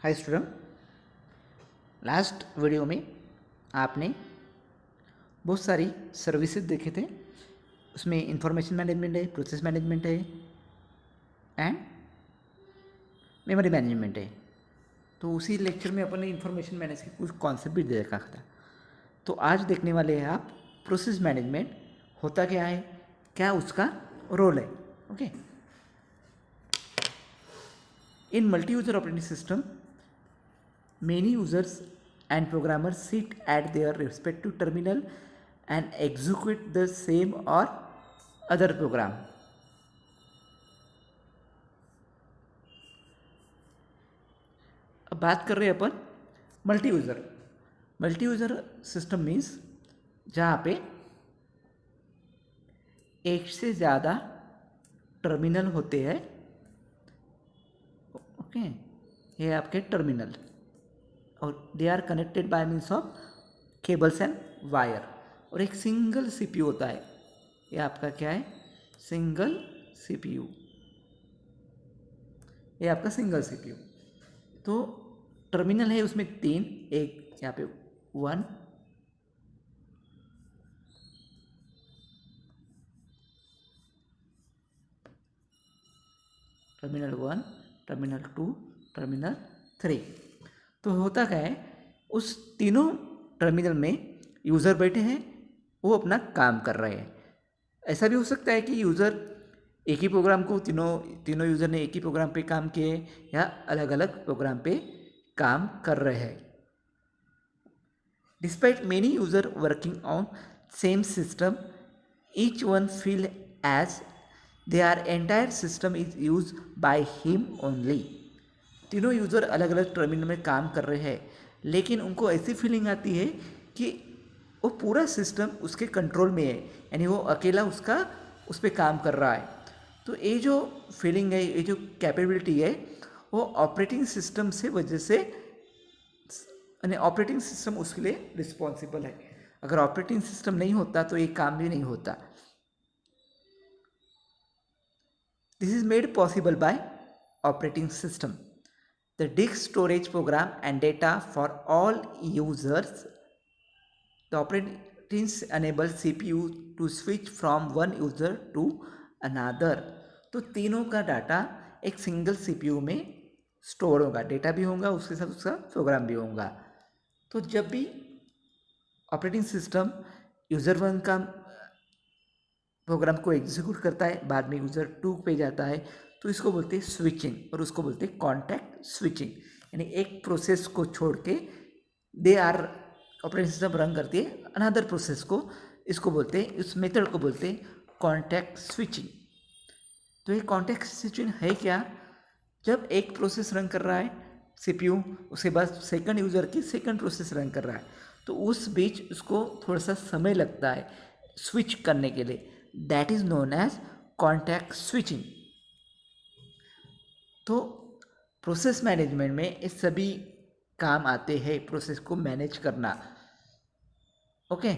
Hi student, last video में आपने बहुत सारी सर्विसेज देखे थे। उसमें इंफॉर्मेशन मैनेजमेंट है, प्रोसेस मैनेजमेंट है एंड मेमोरी मैनेजमेंट है। तो उसी लेक्चर में अपन ने इंफॉर्मेशन मैनेज के कुछ कॉन्सेप्ट भी दे रखा था। तो आज देखने वाले हैं आप प्रोसेस मैनेजमेंट होता क्या है, क्या उसका रोल है। Okay, in multi user operating system many users and programmers sit at their respective terminal and execute the same or other program. अब बात कर रहे हैं अपन मल्टी यूज़र सिस्टम मीन्स जहाँ पे एक से ज़्यादा टर्मिनल होते हैं। ओके, ये आपके टर्मिनल और they are connected by means of cables and wire. और एक सिंगल सीपीयू होता है, ये आपका क्या है, सिंगल सीपीयू। ये आपका सिंगल सीपीयू। तो टर्मिनल है उसमें तीन, एक यहाँ पे 1, टर्मिनल 1, टर्मिनल 2, टर्मिनल 3। तो होता क्या है, उस तीनों टर्मिनल में यूज़र बैठे हैं, वो अपना काम कर रहे हैं। ऐसा भी हो सकता है कि यूज़र एक ही प्रोग्राम को तीनों यूज़र ने एक ही प्रोग्राम पे काम किए या अलग अलग प्रोग्राम पे काम कर रहे हैं। Despite many user working on same system, each one feel as their entire system is used by him only। तीनों यूज़र अलग अलग टर्मिनल में काम कर रहे हैं, लेकिन उनको ऐसी फीलिंग आती है कि वो पूरा सिस्टम उसके कंट्रोल में है, यानी वो अकेला उस पर काम कर रहा है। तो ये जो फीलिंग है, ये जो कैपेबिलिटी है, वो ऑपरेटिंग सिस्टम से वजह से, यानी ऑपरेटिंग सिस्टम उसके लिए रिस्पॉन्सिबल है। अगर ऑपरेटिंग सिस्टम नहीं होता तो ये काम भी नहीं होता। This is made possible by operating system, the disk storage program and data for all users. The operating enables CPU to switch from one user to another। तो तीनों का डाटा एक सिंगल CPU में स्टोर होगा, data भी होगा, उसके साथ उसका प्रोग्राम भी होगा। तो जब भी ऑपरेटिंग सिस्टम यूज़र 1 का प्रोग्राम को एग्जीक्यूट करता है, बाद में यूज़र 2 पे जाता है, तो इसको बोलते हैं स्विचिंग और उसको बोलते हैं कॉन्टैक्ट स्विचिंग। यानी एक प्रोसेस को छोड़ के ऑपरेटिंग सिस्टम रन करती है अनदर प्रोसेस को, इसको बोलते हैं, इस मेथड को बोलते हैं कॉन्टैक्ट स्विचिंग। तो ये कॉन्टैक्ट स्विचिंग है क्या, जब एक प्रोसेस रन कर रहा है सीपीयू, उसके बाद सेकंड यूज़र की सेकंड प्रोसेस रन कर रहा है, तो उस बीच उसको थोड़ा सा समय लगता है स्विच करने के लिए, that is known as context switching. तो प्रोसेस मैनेजमेंट में ये सभी काम आते हैं, प्रोसेस को मैनेज करना। ओके,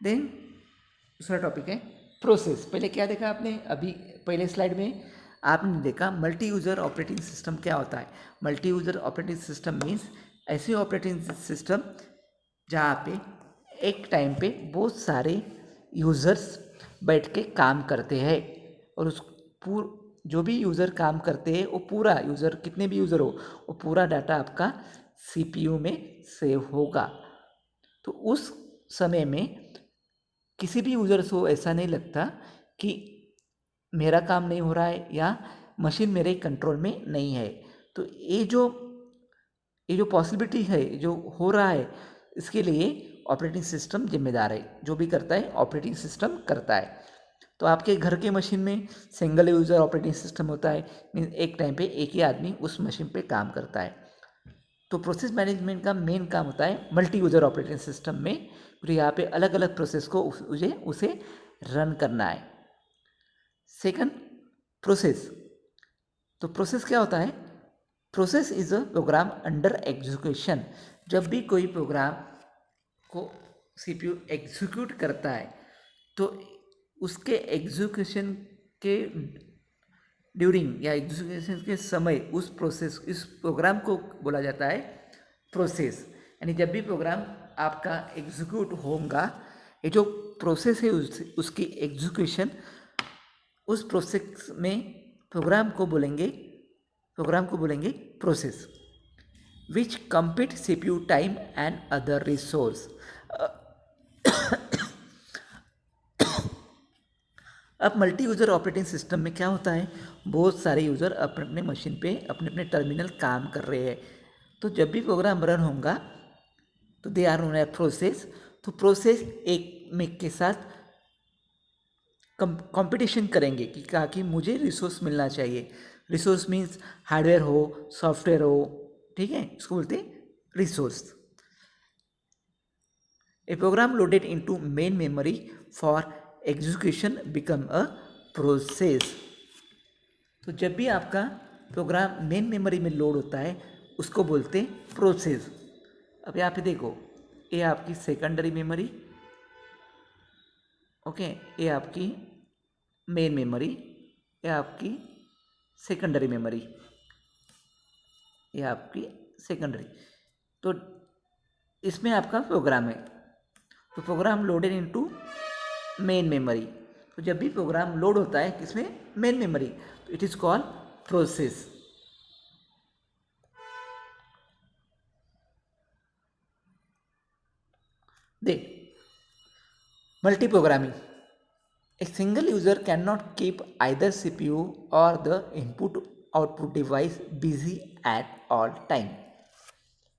देन दूसरा टॉपिक है प्रोसेस। पहले क्या देखा आपने, अभी पहले स्लाइड में आपने देखा मल्टी यूज़र ऑपरेटिंग सिस्टम क्या होता है। Multi user operating system means ऐसी ऑपरेटिंग सिस्टम जहाँ पे एक टाइम पे बहुत सारे यूज़र्स बैठ के काम करते हैं, और उस जो भी यूज़र काम करते हैं, वो पूरा यूज़र, कितने भी यूज़र हो, वो पूरा डाटा आपका सीपीयू में सेव होगा। तो उस समय में किसी भी यूज़र को ऐसा नहीं लगता कि मेरा काम नहीं हो रहा है या मशीन मेरे कंट्रोल में नहीं है। तो ये जो पॉसिबिलिटी है, जो हो रहा है, इसके लिए ऑपरेटिंग सिस्टम जिम्मेदार है। जो भी करता है ऑपरेटिंग सिस्टम करता है। तो आपके घर के मशीन में सिंगल यूज़र ऑपरेटिंग सिस्टम होता है, मीन्स एक टाइम पे एक ही आदमी उस मशीन पे काम करता है। तो प्रोसेस मैनेजमेंट का मेन काम होता है मल्टी यूज़र ऑपरेटिंग सिस्टम में, तो यहाँ पे अलग अलग प्रोसेस को उसे रन करना है। Second, process. तो प्रोसेस क्या होता है, process is a program under execution. जब भी कोई प्रोग्राम को सीपीयू एग्जीक्यूट करता है, तो उसके एग्जीक्यूशन के ड्यूरिंग या एग्जीक्यूशन के समय इस प्रोग्राम को बोला जाता है प्रोसेस। यानी जब भी प्रोग्राम आपका एग्जीक्यूट होगा, ये जो प्रोसेस है उसकी एग्जीक्यूशन, उस प्रोसेस में प्रोग्राम को बोलेंगे process which compete CPU time and other resource. अब मल्टी यूज़र ऑपरेटिंग सिस्टम में क्या होता है, बहुत सारे यूज़र अपने अपने मशीन पे अपने अपने टर्मिनल काम कर रहे हैं। तो जब भी प्रोग्राम रन होगा तो they are known as process. तो प्रोसेस एक में के साथ कंपटीशन करेंगे कि मुझे रिसोर्स मिलना चाहिए। रिसोर्स मीन्स हार्डवेयर हो, सॉफ्टवेयर हो, ठीक है, इसको बोलते हैं resource. A program loaded into main memory for execution become a process. तो जब भी आपका प्रोग्राम मेन मेमोरी में लोड होता है उसको बोलते हैं प्रोसेस। अब यहाँ पे देखो, ये आपकी सेकेंडरी मेमोरी, ओके, ये आपकी मेन मेमोरी, ये आपकी सेकेंडरी मेमोरी, ये आपकी सेकेंडरी। तो इसमें आपका प्रोग्राम है, तो program loaded into main memory. तो जब भी प्रोग्राम लोड होता है किसमें, मेन मेमोरी, तो इट इज कॉल्ड प्रोसेस। देख, multi programming, a single user cannot keep either CPU or the input output device busy at all time।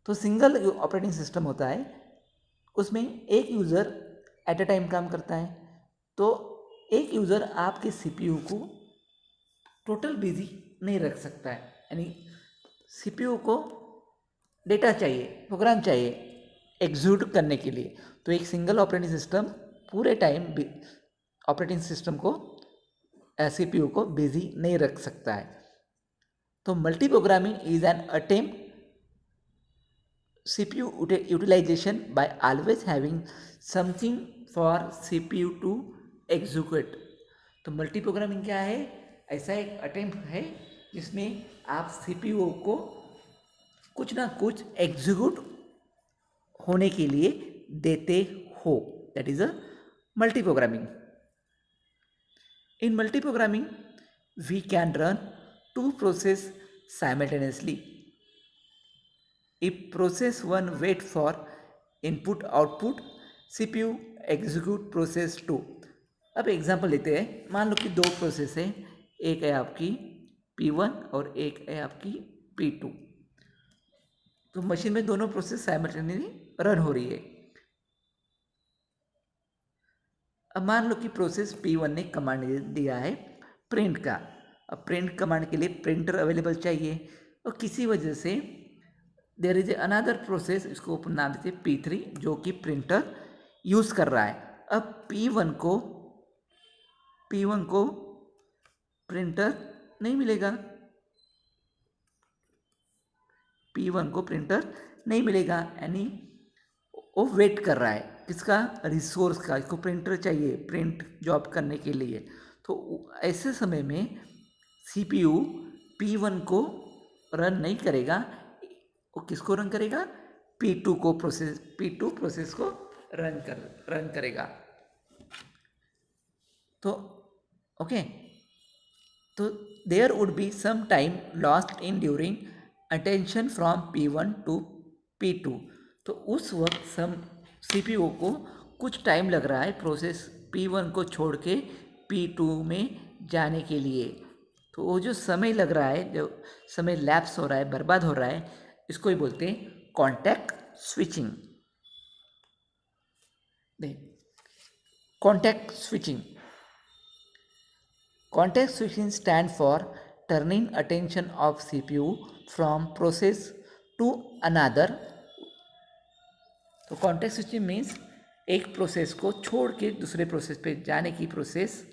तो single operating system होता है, उसमें एक यूज़र एट अ टाइम काम करता है। तो एक यूज़र आपके CPU को टोटल बिजी नहीं रख सकता है। यानी CPU को डेटा चाहिए, प्रोग्राम चाहिए एग्जीक्यूट करने के लिए। तो एक सिंगल ऑपरेटिंग सिस्टम पूरे टाइम ऑपरेटिंग सिस्टम को, CPU को बिजी नहीं रख सकता है। तो multi programming is an attempt CPU utilization by always having something for CPU to execute। तो मल्टी प्रोग्रामिंग क्या है, ऐसा एक अटेम्प्ट है जिसमें आप CPU को कुछ ना कुछ एग्जीक्यूट होने के लिए देते हो, that is a multi programming. In multi-programming, we can run two processes simultaneously. If process 1 wait for input output, CPU execute process 2। अब एग्जांपल लेते हैं, मान लो कि दो प्रोसेस है, एक है आपकी P1 और एक है आपकी P2। तो मशीन में दोनों प्रोसेस साइमल्टेनियसली रन हो रही है। अब मान लो कि प्रोसेस P1 ने कमांड दिया है प्रिंट का। अब प्रिंट कमांड के लिए प्रिंटर अवेलेबल चाहिए, और किसी वजह से देयर इज अनदर प्रोसेस, इसको अपन नाम देते हैं P3, जो कि प्रिंटर यूज़ कर रहा है। अब P1 को प्रिंटर नहीं मिलेगा, P1 को प्रिंटर नहीं मिलेगा, यानी वो वेट कर रहा है किसका, रिसोर्स का। इसको प्रिंटर चाहिए प्रिंट जॉब करने के लिए। तो ऐसे समय में CPU P1 को रन नहीं करेगा, वो किसको रन करेगा, P2 प्रोसेस को रन करेगा। तो ओके, तो there would be some time lost in during attention from P1 to P2। तो उस वक्त CPU को कुछ टाइम लग रहा है प्रोसेस P1 को छोड़ के P2 में जाने के लिए। तो वो जो समय लग रहा है, जो समय लैप्स हो रहा है, बर्बाद हो रहा है, इसको ही बोलते हैं context switching. Context switching stand for turning attention of CPU from process to another. तो कॉन्टेक्स्ट स्विचिंग मीन्स एक प्रोसेस को छोड़ के दूसरे प्रोसेस पे जाने की प्रोसेस,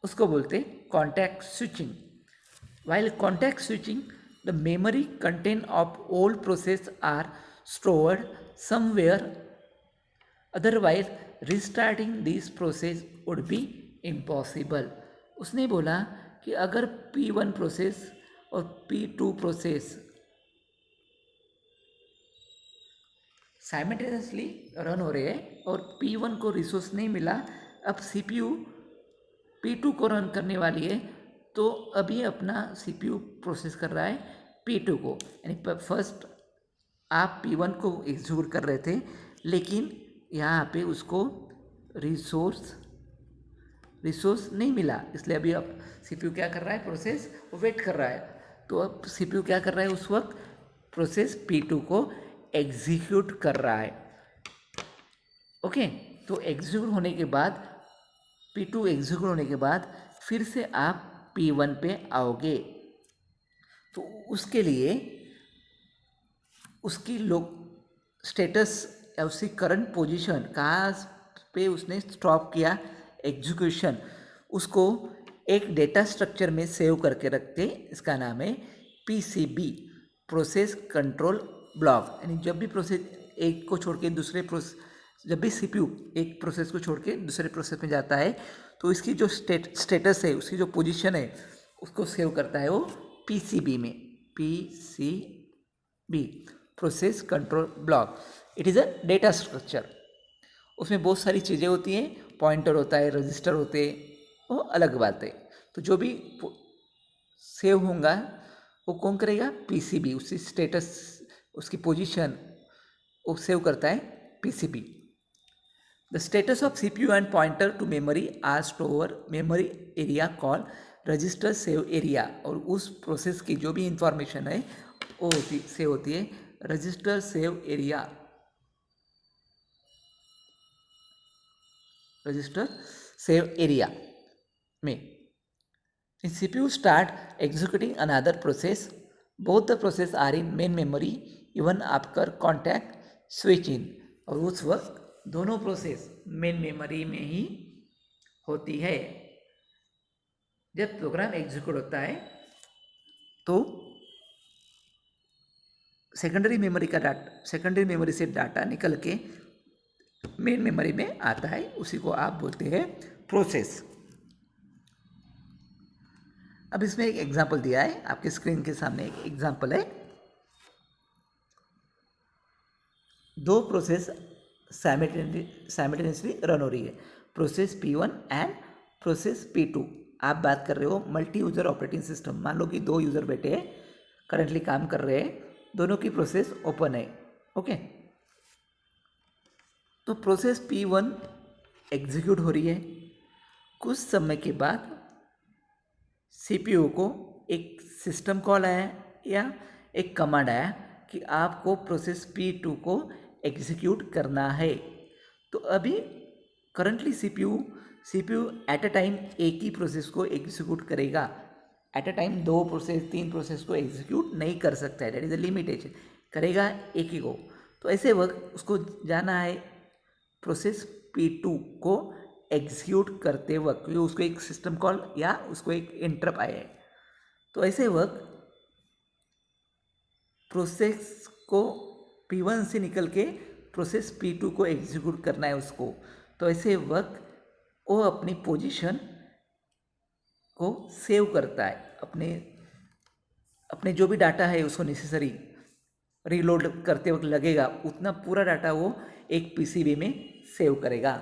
उसको बोलते context switching. While context switching, the memory content of old process are stored somewhere, otherwise restarting this process would be impossible. उसने बोला कि अगर P1 प्रोसेस और P2 प्रोसेस साइमल्टेनियसली रन हो रहे हैं और P1 को रिसोर्स नहीं मिला, अब CPU P2 को रन करने वाली है, तो अभी अपना CPU प्रोसेस कर रहा है P2 को, यानी फर्स्ट आप P1 को एग्जीक्यूट कर रहे थे, लेकिन यहाँ पे उसको रिसोर्स नहीं मिला, इसलिए अभी अब CPU क्या कर रहा है, प्रोसेस वेट कर रहा है। तो अब CPU क्या कर रहा है, उस वक्त प्रोसेस P2 को एग्जीक्यूट कर रहा है। ओके, तो एग्जीक्यूट होने के बाद P2 एग्जीक्यूट होने के बाद फिर से आप P1 पे आओगे, तो उसके लिए उसकी स्टेटस या उसकी करंट पोजीशन कहाँ पे उसने स्टॉप किया एग्जीक्यूशन, उसको एक डेटा स्ट्रक्चर में सेव करके रखते, इसका नाम है PCB, प्रोसेस कंट्रोल ब्लॉक। यानी जब भी प्रोसेस एक को छोड़ के दूसरे प्रोसेस, जब भी CPU एक प्रोसेस को छोड़ के दूसरे प्रोसेस में जाता है, तो इसकी जो स्टेटस है, उसकी जो पोजीशन है, उसको सेव करता है वो PCB में, PCB, process control block. It is a data structure. उसमें बहुत सारी चीज़ें होती हैं, पॉइंटर होता है, रजिस्टर होते हैं, वो अलग बात है। तो जो भी सेव होगा वो कौन करेगा, PCB, उसकी स्टेटस, उसकी पोजीशन वो सेव करता है PCB। The status of CPU and pointer to memory are store memory area call register save area, और उस प्रोसेस की जो भी इंफॉर्मेशन है वो सेव होती है register save area, register save area में। CPU start executing another process, both the process are in main memory even after contact switch in, और उस वक्त दोनों प्रोसेस मेन मेमोरी में ही होती है। जब प्रोग्राम एग्जीक्यूट होता है तो सेकेंडरी मेमोरी से डाटा निकल के मेन मेमोरी में आता है, उसी को आप बोलते हैं प्रोसेस। अब इसमें एक एग्जाम्पल दिया है, आपके स्क्रीन के सामने एक एग्जाम्पल है। दो प्रोसेस साइमल्टेनियसली रन हो रही है, process P1 and process P2। आप बात कर रहे हो मल्टी यूज़र ऑपरेटिंग सिस्टम। मान लो कि दो यूज़र बैठे हैं, करंटली काम कर रहे हैं, दोनों की प्रोसेस ओपन है। ओके, तो प्रोसेस P1 एग्जीक्यूट हो रही है। कुछ समय के बाद CPU को एक सिस्टम कॉल आया या एक कमांड आया कि आपको प्रोसेस P2 को एग्जीक्यूट करना है। तो अभी currently CPU at a time एक ही प्रोसेस को एग्जीक्यूट करेगा, एट अ टाइम दो प्रोसेस तीन प्रोसेस को एग्जीक्यूट नहीं कर सकता है, दैट इज़ अ लिमिटेशन, करेगा एक ही को। तो ऐसे वक्त उसको जाना है प्रोसेस P2 को एग्जीक्यूट करते वक्त, उसको एक सिस्टम कॉल या उसको एक इंटरप्ट आया है, तो ऐसे वक्त प्रोसेस को P1 से निकल के प्रोसेस P2 को एग्जीक्यूट करना है उसको। तो ऐसे वक्त वो अपनी पोजीशन को सेव करता है, अपने जो भी डाटा है उसको नेसेसरी रीलोड करते वक्त लगेगा उतना पूरा डाटा वो एक PCB में सेव करेगा।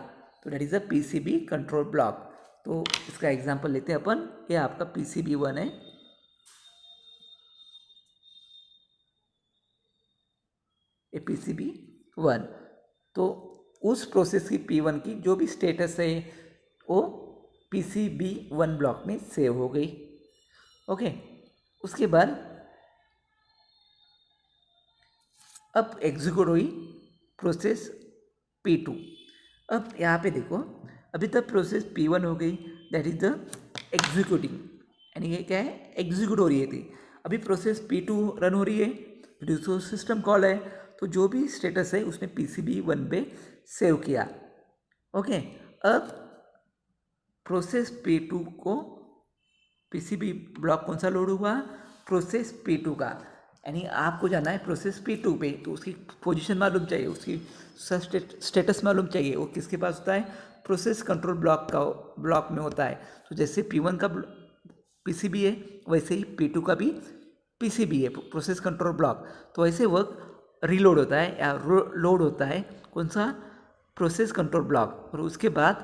तो that is a PCB control block. तो इसका एग्जांपल लेते हैं अपन, ये आपका PCB1 है, ये PCB1। तो उस प्रोसेस की P1 की जो भी स्टेटस है वो PCB1 ब्लॉक में सेव हो गई। ओके, उसके बाद अब एग्जीक्यूट हुई प्रोसेस P2। अब यहाँ पे देखो, अभी तक प्रोसेस P1 हो गई, दैट इज द एग्जीक्यूटिंग, यानी ये क्या है, एग्जीक्यूट हो रही है थी। अभी प्रोसेस P2 रन हो रही है, जो सिस्टम कॉल है, तो जो भी स्टेटस है उसने PCB1 पे सेव किया। ओके, अब प्रोसेस P2 को PCB ब्लॉक कौन सा लोड हुआ, प्रोसेस P2 का, यानी आपको जाना है प्रोसेस P2 पे, तो उसकी पोजीशन मालूम चाहिए, उसकी स्टेटस मालूम चाहिए। वो किसके पास होता है? प्रोसेस कंट्रोल ब्लॉक में होता है। तो जैसे P1 का PCB है, वैसे ही P2 का भी PCB है, प्रोसेस कंट्रोल ब्लॉक। तो ऐसे वर्क रीलोड होता है या लोड होता है कौन सा? Process control block. और उसके बाद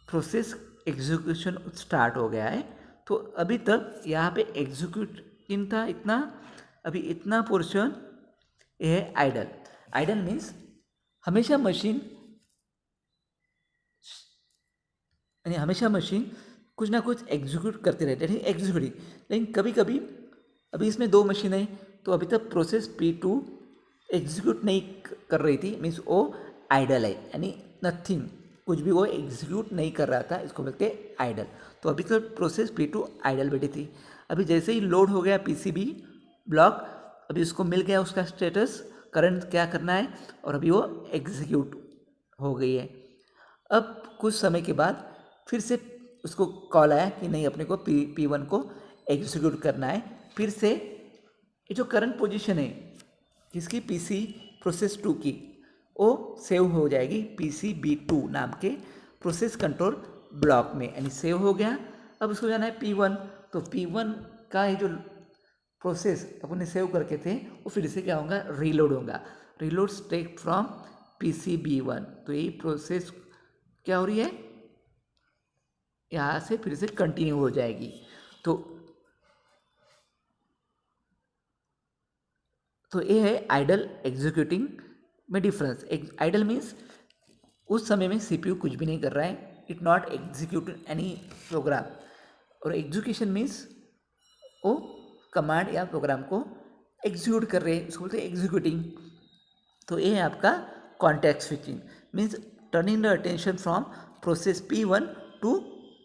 प्रोसेस एग्जीक्यूशन स्टार्ट हो गया है। तो अभी तक यहाँ पे एग्जीक्यूटिंग था इतना, अभी इतना पोर्शन ये है आइडल। आइडल मीन्स हमेशा मशीन कुछ ना कुछ एग्जीक्यूट करते रहते हैं, एग्जीक्यूटिंग। लेकिन कभी कभी अभी इसमें दो मशीन है, तो अभी तक प्रोसेस P2 एग्जीक्यूट नहीं कर रही थी, मीन्स वो आइडल है, यानी नथिंग, कुछ भी वो एग्जीक्यूट नहीं कर रहा था, इसको बोलते हैं आइडल। तो अभी तक प्रोसेस P2 आइडल बैठी थी। अभी जैसे ही लोड हो गया PCB ब्लॉक, अभी उसको मिल गया उसका स्टेटस, करंट क्या करना है, और अभी वो एग्जीक्यूट हो गई है। अब कुछ समय के बाद फिर से उसको कॉल आया कि नहीं, अपने को P1 को एग्जीक्यूट करना है। फिर से ये जो करंट पोजीशन है किसकी? PC प्रोसेस 2 की, वो सेव हो जाएगी PCB2 नाम के प्रोसेस कंट्रोल ब्लॉक में, यानी सेव हो गया। अब उसको जाना है P1, तो P1 का ये जो प्रोसेस अपने सेव करके थे वो फिर से क्या होगा? रीलोड होगा। Reload stack from PCB1। तो यही प्रोसेस क्या हो रही है, यहाँ से फिर से कंटिन्यू हो जाएगी। तो ये है आइडल एग्जीक्यूटिंग में डिफरेंस। आइडल मीन्स उस समय में CPU कुछ भी नहीं कर रहा है, it not execute any program. और एग्जीक्यूशन मीन्स वो कमांड या प्रोग्राम को एग्जीक्यूट कर रहे हैं, उसको बोलते हैं एग्जीक्यूटिंग। तो ये है आपका context switching, means turning the attention from process P1 to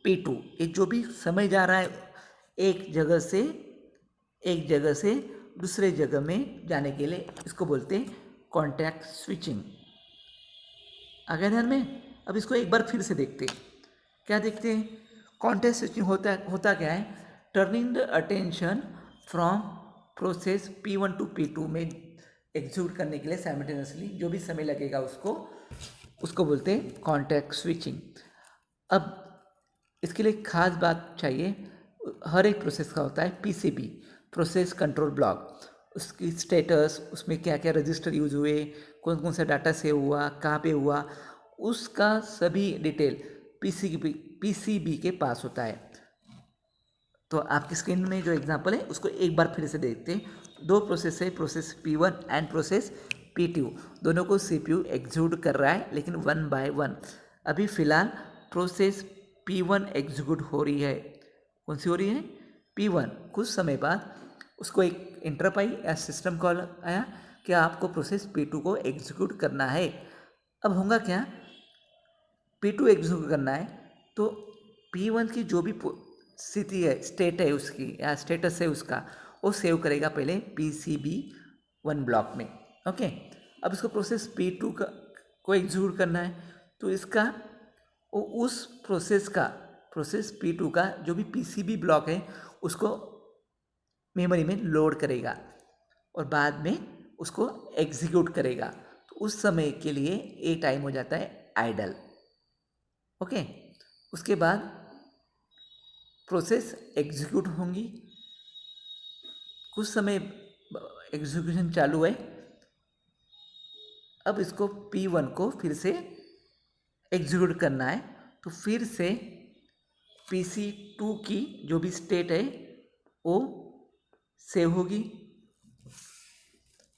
P2। ये जो भी समय जा रहा है एक जगह से दूसरे जगह में जाने के लिए, इसको बोलते हैं कॉन्टेक्ट स्विचिंग। आगे ध्यान में। अब इसको एक बार फिर से देखते हैं, क्या देखते हैं? कॉन्टेक्स्ट स्विचिंग होता क्या है? Turning the attention from process P1 to P2 में एग्जीक्यूट करने के लिए साइमल्टेनियसली जो भी समय लगेगा उसको बोलते हैं कॉन्टेक्स्ट स्विचिंग। अब इसके लिए खास बात चाहिए, हर एक प्रोसेस का होता है PCB प्रोसेस कंट्रोल ब्लॉक, उसकी स्टेटस, उसमें क्या क्या रजिस्टर यूज हुए, कौन कौन सा डाटा सेव हुआ, कहाँ पे हुआ, उसका सभी डिटेल PCB के पास होता है। तो आपकी स्क्रीन में जो एग्जांपल है उसको एक बार फिर से देखते हैं। दो प्रोसेस है, process P1 and process P2, दोनों को CPU एग्जीक्यूट कर रहा है, लेकिन 1 बाय 1। अभी फ़िलहाल प्रोसेस P1 एग्जीक्यूट हो रही है। कौन सी हो रही है? P1। कुछ समय बाद उसको एक इंटरप्ट आई या सिस्टम कॉल आया कि आपको प्रोसेस P2 को एग्जीक्यूट करना है। अब होगा क्या? P2 एग्जीक्यूट करना है तो P1 की जो भी स्थिति है, स्टेट है उसकी या स्टेटस है उसका, वो सेव करेगा पहले PCB1 ब्लॉक में। ओके। अब इसको प्रोसेस P2 को एग्जीक्यूट करना है, तो इसका वो उस प्रोसेस P2 का जो भी PCB ब्लॉक है उसको मेमोरी में लोड करेगा और बाद में उसको एग्जीक्यूट करेगा। तो उस समय के लिए ये टाइम हो जाता है आइडल। ओके। उसके बाद प्रोसेस एग्जीक्यूट होंगी, कुछ समय एग्जीक्यूशन चालू है। अब इसको P1 को फिर से एग्जीक्यूट करना है, तो फिर से PC2 की जो भी स्टेट है वो सेव होगी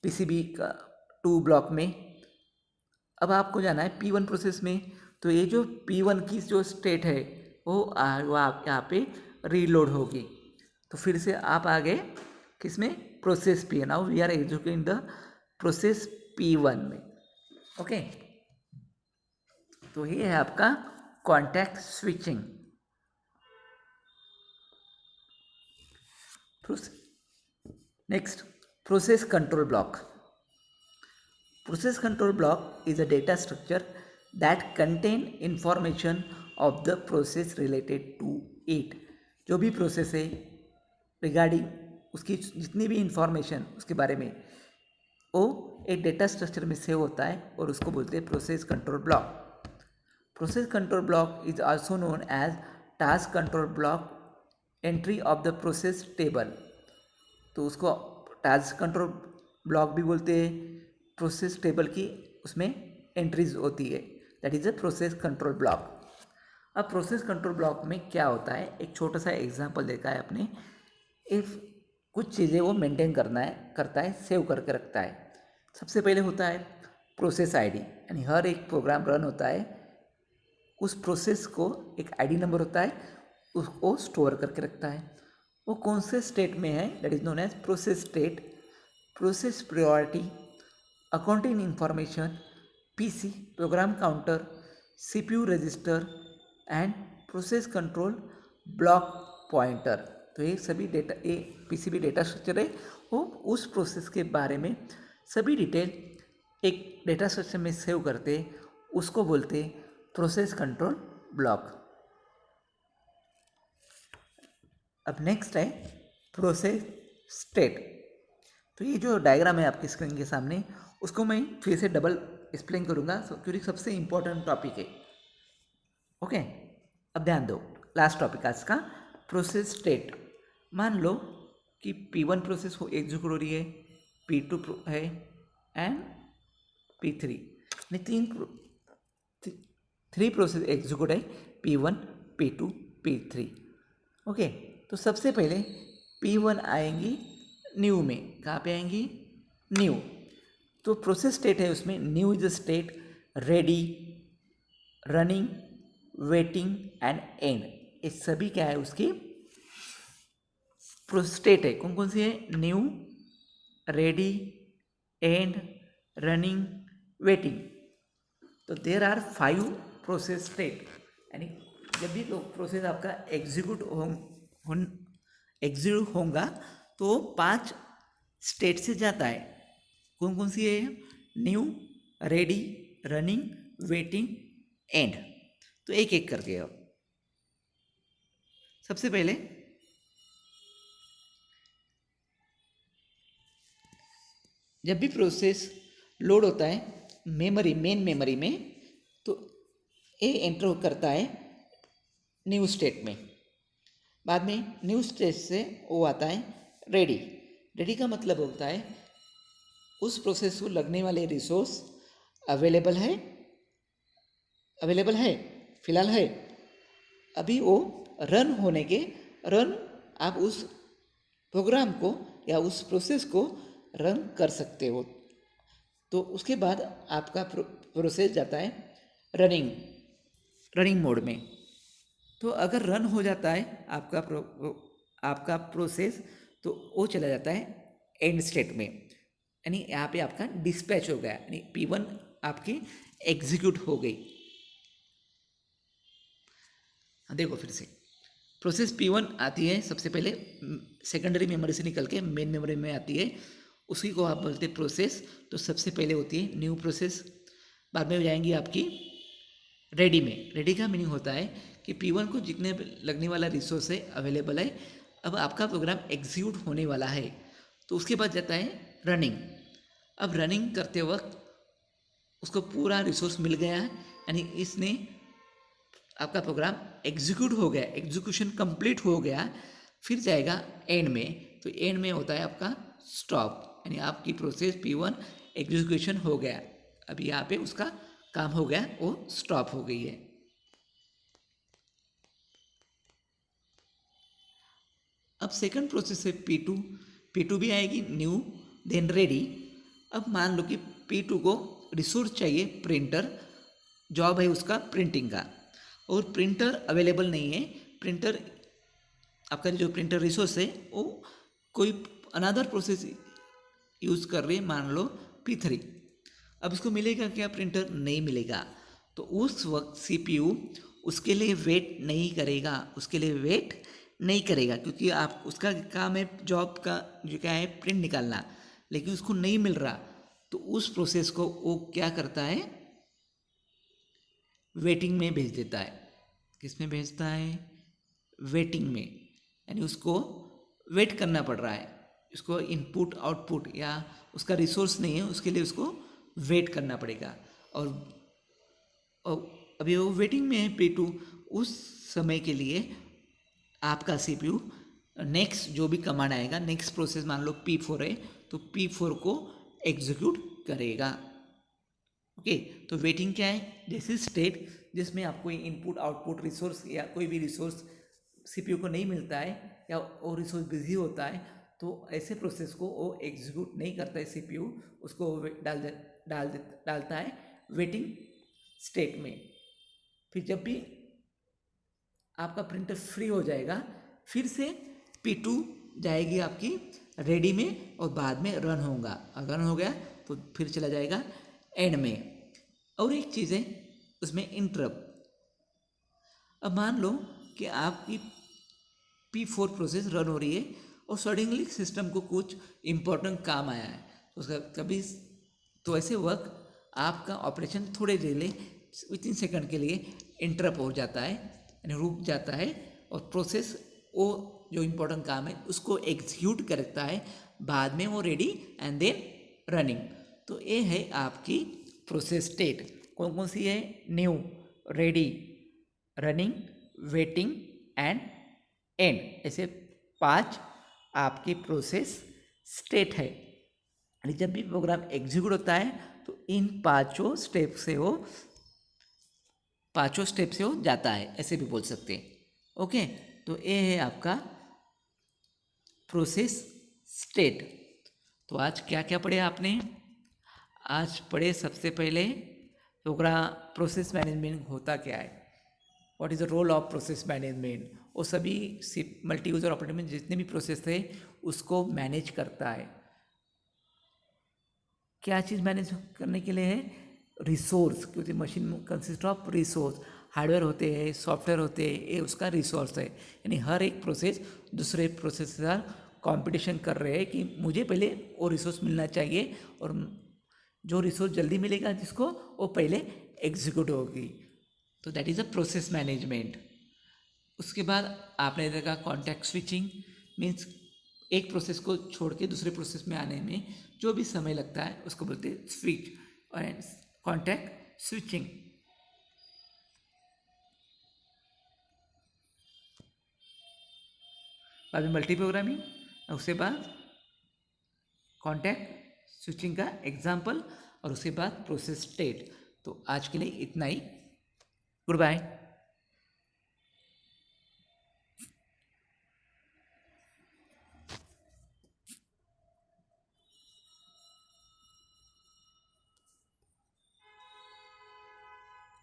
PCB का 2 ब्लॉक में। अब आपको जाना है P1 प्रोसेस में, तो ये जो P1 की जो स्टेट है वो आप यहाँ पे रीलोड होगी। तो फिर से आप आगे किसमें? Process P। Now we are executing the process P1 में। ओके। तो ये है आपका context switching. Next, process control block. Process control block is a data structure that contain information of the process related to it. जो भी process है regarding उसकी जितनी भी इंफॉर्मेशन उसके बारे में वो एक डेटा स्ट्रक्चर में सेव होता है और उसको बोलते हैं process control block. Process control block is also known as task control block entry of the process table. तो उसको टास्क कंट्रोल ब्लॉक भी बोलते हैं, प्रोसेस टेबल की उसमें एंट्रीज होती है, that is a process control block. अब प्रोसेस कंट्रोल ब्लॉक में क्या होता है, एक छोटा सा एग्जांपल देखा है अपने। इफ कुछ चीज़ें वो मेंटेन करता है, सेव करके रखता है। सबसे पहले होता है प्रोसेस आईडी, यानी हर एक प्रोग्राम रन होता है उस प्रोसेस को एक आईडी नंबर होता है, उसको स्टोर करके रखता है। वो कौन से स्टेट में है, that is known as process state, process priority, accounting information, PC program counter, CPU register and process control block pointer. तो ये सभी डेटा, ये पीसीबी डेटा स्ट्रक्चर है, वो उस प्रोसेस के बारे में सभी डिटेल एक डेटा स्ट्रक्चर में सेव करते, उसको बोलते प्रोसेस कंट्रोल ब्लॉक। अब नेक्स्ट है प्रोसेस स्टेट। तो ये जो डायग्राम है आपकी स्क्रीन के सामने, उसको मैं फिर से डबल एक्सप्लेन करूँगा क्योंकि सबसे इम्पोर्टेंट टॉपिक है। ओके, अब ध्यान दो, लास्ट टॉपिक आज का प्रोसेस स्टेट। मान लो कि P1 प्रोसेस हो एग्जीक्यूट हो रही है, P2 है and P3, three process execute है, P1, P2, P3। ओके, तो सबसे पहले P1 आएंगी न्यू में। कहाँ पे आएंगी? न्यू। तो प्रोसेस स्टेट है उसमें new is state, ready, running, waiting and and. ये सभी क्या है उसकी स्टेट है। कौन कौन सी है? New, ready, and, running, waiting. तो देर आर 5 प्रोसेस स्टेट, यानी जब भी प्रोसेस आपका एग्जीक्यूट होगा तो 5 स्टेट से जाता है। कौन कौन सी है? New, ready, running, waiting, and. तो एक एक करके अब सबसे पहले जब भी प्रोसेस लोड होता है मेमोरी, मेन मेमोरी में, तो ए एंटर करता है न्यू स्टेट में। बाद में न्यू स्टेट से वो आता है रेडी। रेडी का मतलब होता है उस प्रोसेस को लगने वाले रिसोर्स अवेलेबल है फिलहाल है, अभी वो रन होने के आप उस प्रोग्राम को या उस प्रोसेस को रन कर सकते हो। तो उसके बाद आपका प्रोसेस जाता है रनिंग मोड में। तो अगर रन हो जाता है आपका प्रोसेस, तो वो चला जाता है एंड स्टेट में, यानी यहाँ पे आपका डिस्पैच हो गया, यानी P1 आपकी एग्जीक्यूट हो गई। देखो फिर से प्रोसेस P1 आती है सबसे पहले सेकेंडरी मेमोरी से निकल के मेन मेमोरी में आती है, उसी को आप बोलते हैं प्रोसेस। तो सबसे पहले होती है न्यू प्रोसेस, बाद में हो जाएंगी आपकी रेडी में। रेडी का मीनिंग होता है कि P1 को जितने लगने वाला रिसोर्स है अवेलेबल है, अब आपका प्रोग्राम एग्जीक्यूट होने वाला है, तो उसके बाद जाता है रनिंग। अब रनिंग करते वक्त उसको पूरा रिसोर्स मिल गया है, यानी इसने आपका प्रोग्राम एग्जीक्यूट हो गया, एग्जीक्यूशन कंप्लीट हो गया, फिर जाएगा एंड में। तो एंड में होता है आपका स्टॉप, यानी आपकी प्रोसेस P1 एग्जीक्यूशन हो गया, अभी यहाँ पे उसका काम हो गया, वो स्टॉप हो गई है। अब सेकंड प्रोसेस है P2 भी आएगी न्यू देन रेडी। अब मान लो कि P2 को रिसोर्स चाहिए, प्रिंटर, जॉब है उसका प्रिंटिंग का, और प्रिंटर अवेलेबल नहीं है। प्रिंटर आपका जो प्रिंटर रिसोर्स है वो कोई अनदर प्रोसेस यूज़ कर रही है, मान लो P3। अब उसको मिलेगा क्या? प्रिंटर नहीं मिलेगा। तो उस वक्त CPU उसके लिए वेट नहीं करेगा, क्योंकि आप उसका काम है, जॉब का जो क्या है प्रिंट निकालना, लेकिन उसको नहीं मिल रहा। तो उस प्रोसेस को वो क्या करता है? वेटिंग में भेज देता है। किस में भेजता है? वेटिंग में, यानी उसको वेट करना पड़ रहा है। इसको इनपुट आउटपुट या उसका रिसोर्स नहीं है, उसके लिए उसको वेट करना पड़ेगा। और अभी वो वेटिंग में है P2, उस समय के लिए आपका CPU नेक्स्ट जो भी कमांड आएगा, नेक्स्ट प्रोसेस मान लो P4 है तो P4 को एग्जीक्यूट करेगा। ओके, तो वेटिंग क्या है? जैसे स्टेट जिसमें आपको इनपुट आउटपुट रिसोर्स या कोई भी रिसोर्स CPU को नहीं मिलता है या वो रिसोर्स बिजी होता है, तो ऐसे प्रोसेस को वो एग्जीक्यूट नहीं करता है CPU, उसको डालता है वेटिंग स्टेट में। फिर जब भी आपका प्रिंटर फ्री हो जाएगा, फिर से P2 जाएगी आपकी रेडी में और बाद में रन होगा। अगर रन हो गया तो फिर चला जाएगा एंड में। और एक चीज़ है उसमें इंटरप्ट। अब मान लो कि आपकी P4 प्रोसेस रन हो रही है और सडनली सिस्टम को कुछ इम्पोर्टेंट काम आया है, तो उसका कभी तो ऐसे वक्त आपका ऑपरेशन थोड़े डिले विथिन सेकंड के लिए इंटरप्ट हो जाता है, यानी रुक जाता है, और प्रोसेस वो जो इम्पोर्टेंट काम है उसको एग्जीक्यूट करता है, बाद में वो रेडी एंड देन रनिंग। तो ये है आपकी प्रोसेस स्टेट। कौन कौन सी है? New, ready, running, waiting and and. ऐसे 5 आपकी प्रोसेस स्टेट है। यानी जब भी प्रोग्राम एग्जीक्यूट होता है तो इन पांचों स्टेप से वो जाता है, ऐसे भी बोल सकते हैं। ओके, तो ये है आपका प्रोसेस स्टेट। तो आज क्या क्या पढ़े आपने? आज पढ़े सबसे पहले प्रोग्राम प्रोसेस मैनेजमेंट होता क्या है, what is the role of process management. वो सभी मल्टी यूज़र ऑपरेटिंग में जितने भी प्रोसेस थे उसको मैनेज करता है। क्या चीज़ मैनेज करने के लिए है? रिसोर्स, क्योंकि machine consist of resource. Hardware होते हैं, सॉफ्टवेयर होते हैं, ये उसका रिसोर्स है। यानी हर एक प्रोसेस दूसरे प्रोसेस के साथ कॉम्पिटिशन कर रहे हैं कि मुझे पहले वो रिसोर्स मिलना चाहिए, और जो रिसोर्स जल्दी मिलेगा जिसको, वो पहले एग्जीक्यूट होगी। तो that is a process management. उसके बाद आपने देखा कॉन्टेक्स्ट स्विचिंग, मीन्स एक प्रोसेस को छोड़ के दूसरे प्रोसेस में आने में जो भी समय लगता है उसको बोलते हैं स्विच एंड कॉन्टेक्स्ट स्विचिंग। बाद में मल्टी प्रोग्रामिंग, उसके बाद कॉन्टेक्स्ट स्विचिंग का एग्जाम्पल, और उसके बाद प्रोसेस स्टेट। तो आज के लिए इतना ही। Good bye.